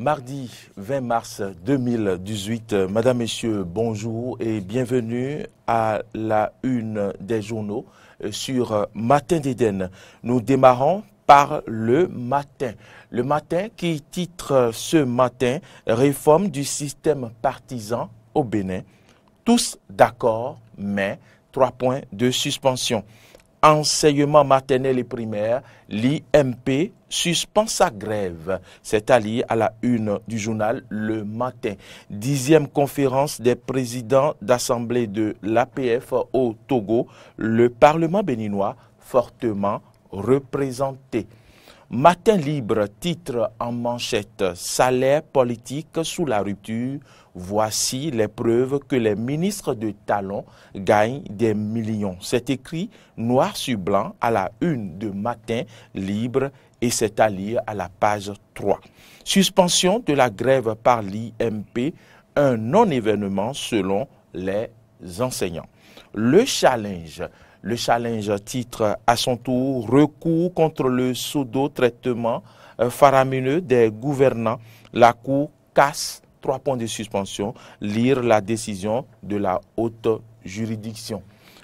Mardi 20 mars 2018, Madame, Messieurs, bonjour et bienvenue à la une des journaux sur Matin d'Éden. Nous démarrons par le matin. Le matin qui titre ce matin « Réforme du système partisan au Bénin ». Tous d'accord, mais 3 points de suspension. Enseignement maternel et primaire, l'IMP suspend sa grève. C'est allié à la une du journal Le Matin. 10e conférence des présidents d'assemblée de l'APF au Togo. Le Parlement béninois fortement représenté. Matin libre, titre en manchette, salaire politique sous la rupture. Voici les preuves que les ministres de talon gagnent des millions. C'est écrit noir sur blanc à la une de Matin libre et c'est à lire à la page 3. Suspension de la grève par l'IMP, un non-événement selon les enseignants. Le challenge titre à son tour recours contre le pseudo-traitement faramineux des gouvernants. La Cour casse 3 points de suspension. Lire la décision de la haute juridiction.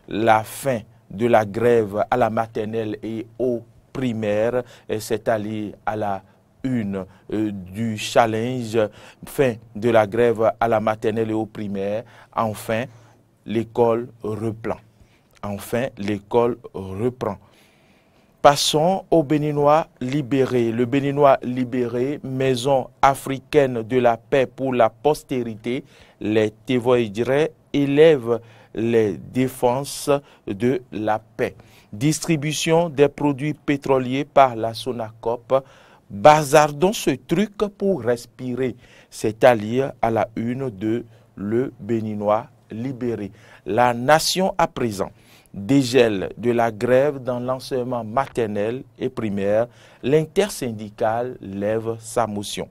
La fin de la grève à la maternelle et au primaire, c'est allé à la une du challenge. Fin de la grève à la maternelle et au primaire. Enfin, l'école reprend. Passons au Béninois libéré. Le Béninois libéré, maison africaine de la paix pour la postérité, les Tevoïdrés élèvent les défenses de la paix. Distribution des produits pétroliers par la Sonacop. Bazardons ce truc pour respirer. C'est à lire à la une de Le Béninois libéré. La Nation à présent. Dégel de la grève dans l'enseignement maternel et primaire, l'intersyndicale lève sa motion.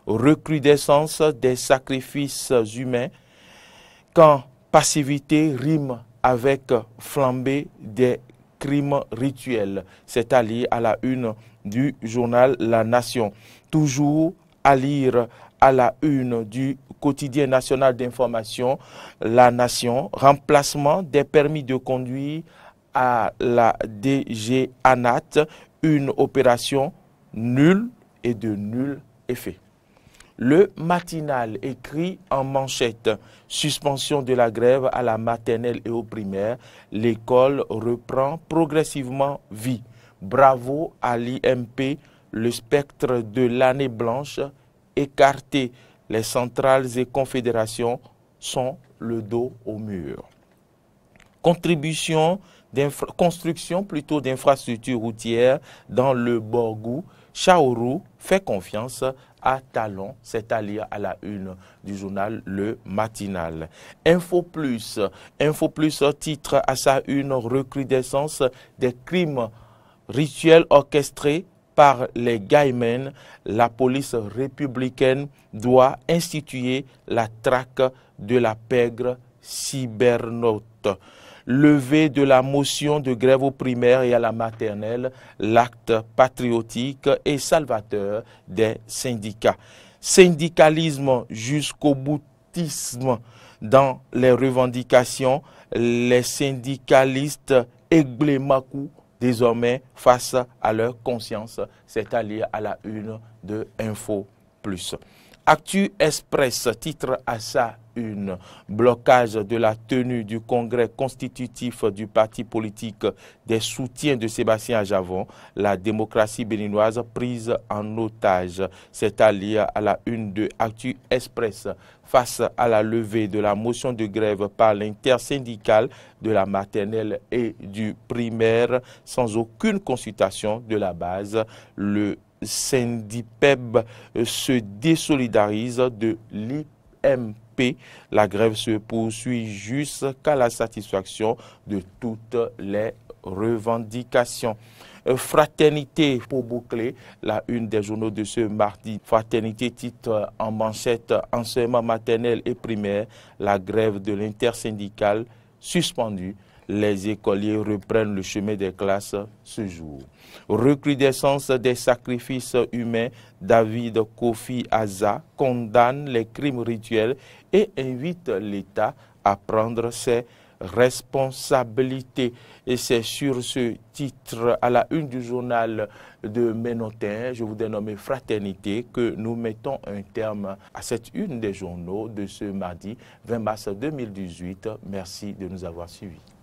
Recrudescence des sacrifices humains quand passivité rime avec flambée des crimes rituels. C'est à lire à la une du journal La Nation. Toujours à lire à la une du quotidien national d'information, La Nation, remplacement des permis de conduire à la DG ANAT, une opération nulle et de nul effet. Le matinal écrit en manchette, suspension de la grève à la maternelle et au primaire, l'école reprend progressivement vie. Bravo à l'IMP, le spectre de l'année blanche écarté. Les centrales et confédérations sont le dos au mur. Construction d'infrastructures routières dans le Borgou. Chaourou fait confiance à Talon, c'est à lire à la une du journal Le Matinal. Info Plus titre à sa une recrudescence des crimes rituels orchestrés par les Gaïmen. La police républicaine doit instituer la traque de la pègre cybernaute. Levée de la motion de grève au primaire et à la maternelle, l'acte patriotique et salvateur des syndicats. Syndicalisme jusqu'au boutisme dans les revendications, les syndicalistes Egblémakou désormais face à leur conscience, c'est à lire à la une de Info Plus. Actu Express titre à sa une, blocage de la tenue du congrès constitutif du parti politique des soutiens de Sébastien Ajavon, la démocratie béninoise prise en otage. C'est à lire à la une de Actu Express. Face à la levée de la motion de grève par l'intersyndicale de la maternelle et du primaire sans aucune consultation de la base, le Syndipeb se désolidarise de l'IMP. La grève se poursuit jusqu'à la satisfaction de toutes les revendications. Fraternité pour boucler la une des journaux de ce mardi. Fraternité titre en manchette enseignement maternel et primaire, la grève de l'intersyndicale suspendue. les écoliers reprennent le chemin des classes ce jour. Recrudescence des sacrifices humains, David Kofi Aza condamne les crimes rituels et invite l'État à prendre ses responsabilités. Et c'est sur ce titre, à la une du journal de Ménotin, je vous dénomme Fraternité, que nous mettons un terme à cette une des journaux de ce mardi 20 mars 2018. Merci de nous avoir suivis.